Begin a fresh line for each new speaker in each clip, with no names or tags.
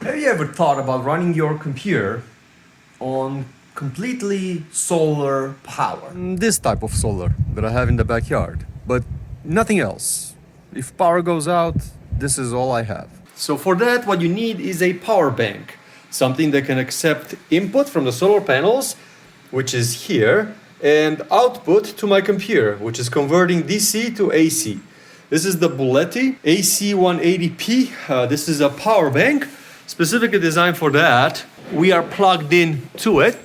Have you ever thought about running your computer on completely solar power? This type of solar that I have in the backyard, but nothing else. If power goes out, this is all I have. So for that, what you need is a power bank, something that can accept input from the solar panels, which is here, and output to my computer, which is converting DC to AC. This is the Buletti AC180P. This is a power bank specifically designed for that. We are plugged in to it.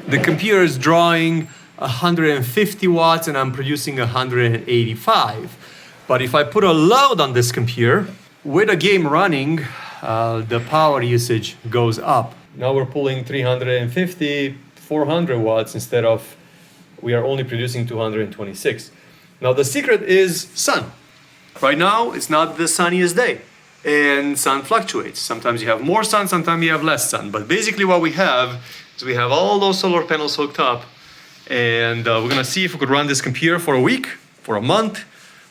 The computer is drawing 150 watts and I'm producing 185. But if I put a load on this computer, with a game running, the power usage goes up. Now we're pulling 350, 400 watts instead of, we are only producing 226. Now the secret is sun. Right now, it's not the sunniest day. And sun fluctuates. Sometimes you have more sun, sometimes you have less sun. But basically what we have is we have all those solar panels hooked up. And we're gonna see if we could run this computer for a week, for a month,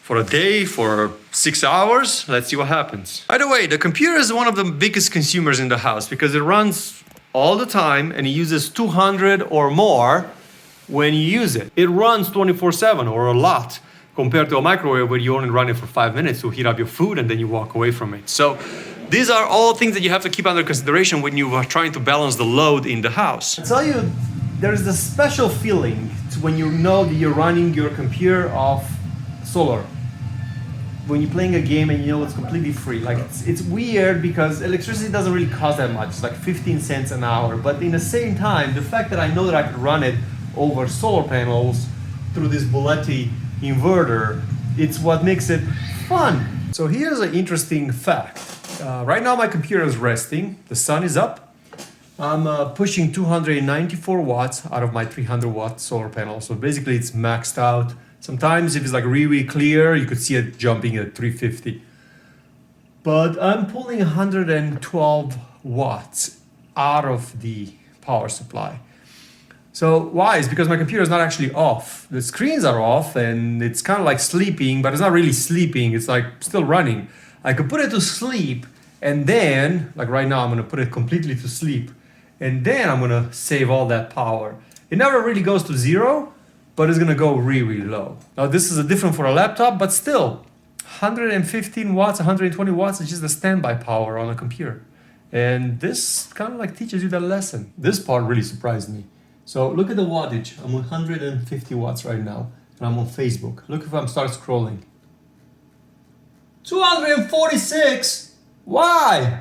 for a day, for 6 hours. Let's see what happens. By the way, the computer is one of the biggest consumers in the house because it runs all the time and it uses 200 or more when you use it. It runs 24/7 or a lot, compared to a microwave where you only run it for 5 minutes to heat up your food and then you walk away from it. So these are all things that you have to keep under consideration when you are trying to balance the load in the house. I tell you, there's a special feeling when you know that you're running your computer off solar. When you're playing a game and you know it's completely free. Like it's weird because electricity doesn't really cost that much. It's like 15 cents an hour. But in the same time, the fact that I know that I could run it over solar panels through this Buletti inverter, it's what makes it fun. So here's an interesting fact. Right now my computer is resting, the sun is up. I'm pushing 294 watts out of my 300 watt solar panel. So basically it's maxed out. Sometimes if it's like really clear, you could see it jumping at 350. But I'm pulling 112 watts out of the power supply. So why? It's because my computer is not actually off. The screens are off and it's kind of like sleeping, but it's not really sleeping. It's like still running. I could put it to sleep and then, like right now, I'm gonna put it completely to sleep. And then I'm gonna save all that power. It never really goes to zero, but it's gonna go really low. Now this is different for a laptop, but still 115 watts, 120 watts is just the standby power on a computer. And this kind of like teaches you that lesson. This part really surprised me. So look at the wattage. I'm 150 watts right now, and I'm on Facebook. Look if I start scrolling. 246? Why?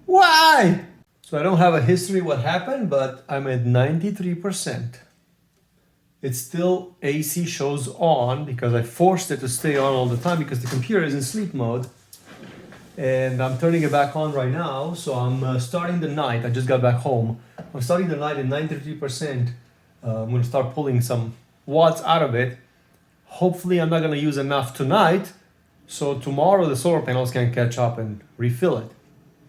Why? So I don't have a history what happened, but I'm at 93%. It's still AC shows on because I forced it to stay on all the time because the computer is in sleep mode. And I'm turning it back on right now, so I'm starting the night. I just got back home. I'm starting the night at 93%. I'm gonna start pulling some watts out of it. Hopefully I'm not gonna use enough tonight, so tomorrow the solar panels can catch up and refill it.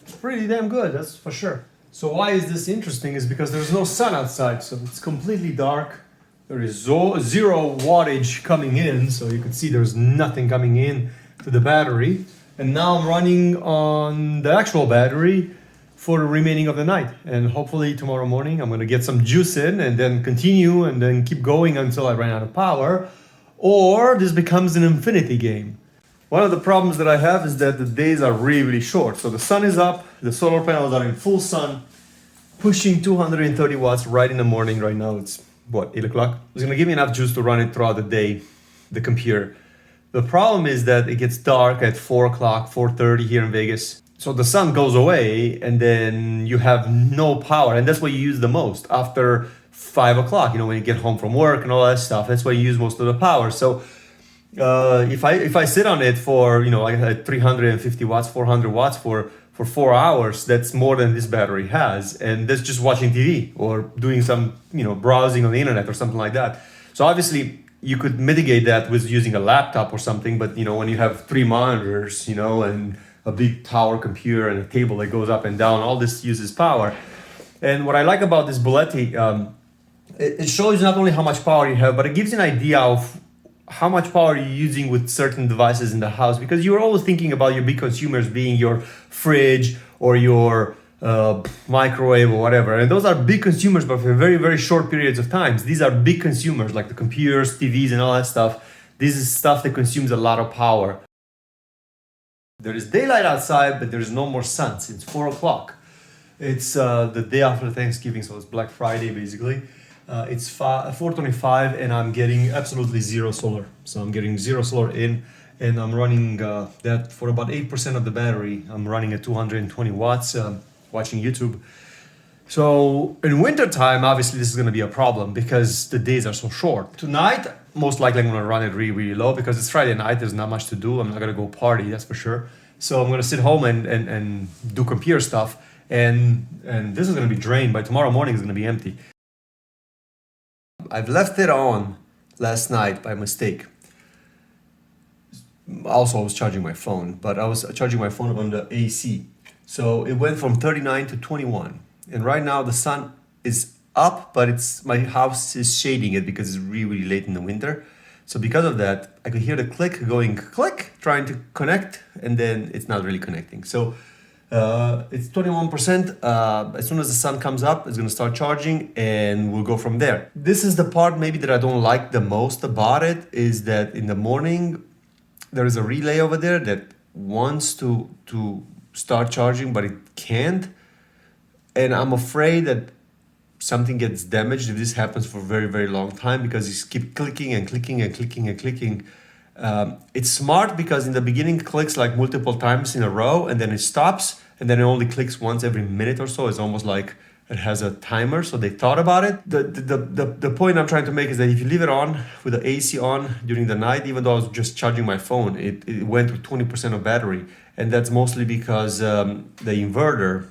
It's pretty damn good, that's for sure. So why is this interesting is because there's no sun outside, so it's completely dark. There is zero wattage coming in, so you can see there's nothing coming in to the battery. And now I'm running on the actual battery for the remaining of the night. And hopefully tomorrow morning I'm gonna get some juice in and then continue and then keep going until I run out of power. Or this becomes an infinity game. One of the problems that I have is that the days are really short. So the sun is up, the solar panels are in full sun, pushing 230 watts right in the morning. Right now it's, 8 o'clock? It's gonna give me enough juice to run it throughout the day, the computer. The problem is that it gets dark at 4 o'clock, 4:30 here in Vegas. So the sun goes away and then you have no power. And that's what you use the most after 5 o'clock, when you get home from work and all that stuff. That's why you use most of the power. So if I sit on it for, like 350 watts, 400 watts for 4 hours, that's more than this battery has. And that's just watching TV or doing some, browsing on the internet or something like that. So obviously, you could mitigate that with using a laptop or something, but when you have 3 monitors, and a big tower computer and a table that goes up and down, all this uses power. And what I like about this Buletti, it shows not only how much power you have, but it gives you an idea of how much power you're using with certain devices in the house, because you're always thinking about your big consumers being your fridge or your microwave or whatever. And those are big consumers, but for very, very short periods of times. These are big consumers, like the computers, TVs, and all that stuff. This is stuff that consumes a lot of power. There is daylight outside, but there is no more sun since 4 o'clock. It's the day after Thanksgiving, so it's Black Friday basically. It's 4:25 and I'm getting absolutely zero solar. So I'm getting zero solar in, and I'm running that for about 8% of the battery. I'm running at 220 watts, watching YouTube. So in winter time, obviously this is going to be a problem because the days are so short. Tonight, most likely I'm going to run it really, really low because it's Friday night. There's not much to do. I'm not going to go party, that's for sure. So I'm going to sit home and do computer stuff. And this is going to be drained. By tomorrow morning, it's going to be empty. I've left it on last night by mistake. Also, I was charging my phone, but I was charging my phone on the AC. So it went from 39 to 21. And right now the sun is up, but my house is shading it because it's really, really late in the winter. So because of that, I could hear the click going click, trying to connect, and then it's not really connecting. So it's 21%. As soon as the sun comes up, it's going to start charging and we'll go from there. This is the part maybe that I don't like the most about it, is that in the morning, there is a relay over there that wants to start charging, but it can't. And I'm afraid that something gets damaged if this happens for a very, very long time, because you keep clicking and clicking and clicking and clicking. It's smart because in the beginning it clicks like multiple times in a row, and then it stops, and then it only clicks once every minute or so. It's almost like it has a timer, so they thought about it. The point I'm trying to make is that if you leave it on with the AC on during the night, even though I was just charging my phone, it went to 20% of battery. And that's mostly because the inverter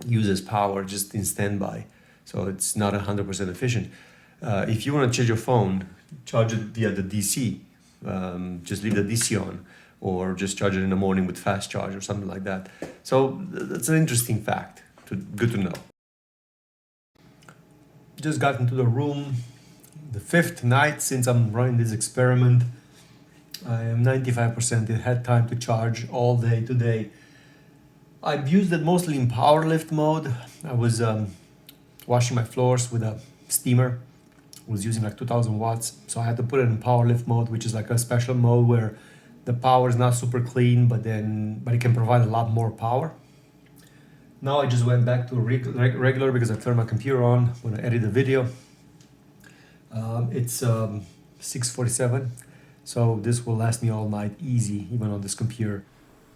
uses power just in standby. So it's not 100% efficient. If you want to charge your phone, charge it via the DC. Just leave the DC on, or just charge it in the morning with fast charge or something like that. So that's an interesting fact. Good to know. Just got into the room, the 5th night since I'm running this experiment. I am 95%. It had time to charge all day today. I've used it mostly in power lift mode. I was washing my floors with a steamer. I was using like 2000 watts. So I had to put it in power lift mode, which is like a special mode where the power is not super clean, but it can provide a lot more power. Now I just went back to regular because I turned my computer on when I edit the video. It's 6:47, so this will last me all night easy, even on this computer.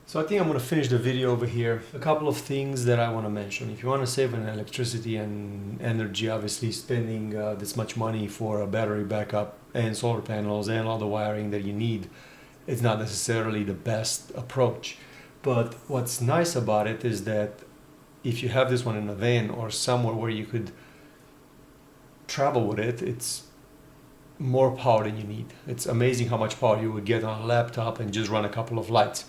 So I think I'm going to finish the video over here. A couple of things that I want to mention. If you want to save on electricity and energy, obviously spending this much money for a battery backup and solar panels and all the wiring that you need, it's not necessarily the best approach. But what's nice about it is that if you have this one in a van or somewhere where you could travel with it, it's more power than you need. It's amazing how much power you would get on a laptop and just run a couple of lights.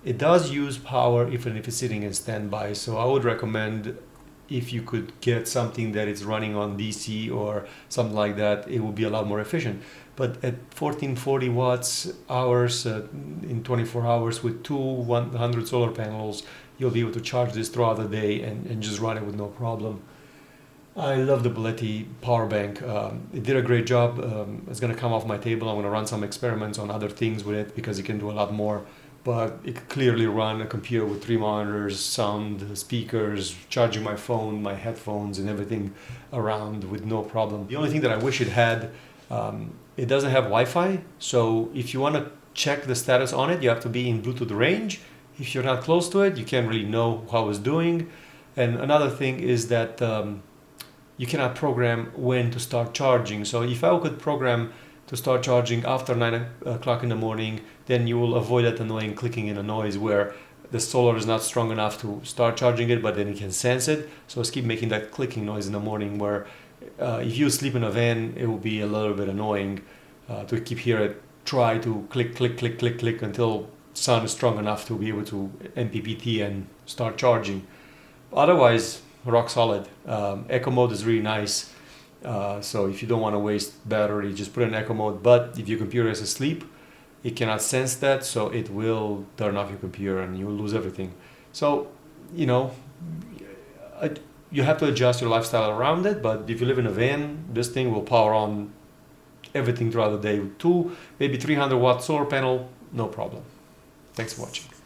It does use power even if it's sitting in standby, so I would recommend, if you could get something that is running on DC or something like that, it will be a lot more efficient. But at 1440 watts hours in 24 hours with two 100 solar panels, you'll be able to charge this throughout the day and just run it with no problem. I love the Belletti power bank. It did a great job. It's going to come off my table. I'm going to run some experiments on other things with it because it can do a lot more. But it could clearly run a computer with 3 monitors, sound, speakers, charging my phone, my headphones, and everything around with no problem. The only thing that I wish it had, it doesn't have Wi-Fi. So if you want to check the status on it, you have to be in Bluetooth range. If you're not close to it, you can't really know how it's doing. And another thing is that you cannot program when to start charging. So if I could program to start charging after 9 o'clock in the morning, then you will avoid that annoying clicking and a noise where the solar is not strong enough to start charging it, but then it can sense it. So just keep making that clicking noise in the morning, where if you sleep in a van, it will be a little bit annoying to keep hear it try to click, click, click, click, click until sun is strong enough to be able to MPPT and start charging. Otherwise, rock solid. Eco mode is really nice. So if you don't want to waste battery, just put in eco mode. But if your computer is asleep, it cannot sense that, so it will turn off your computer and you will lose everything. So
you know, you have to adjust your lifestyle around it. But if you live in a van, this thing will power on everything throughout the day with 2, maybe 300 watt solar panel, no problem. Thanks for watching.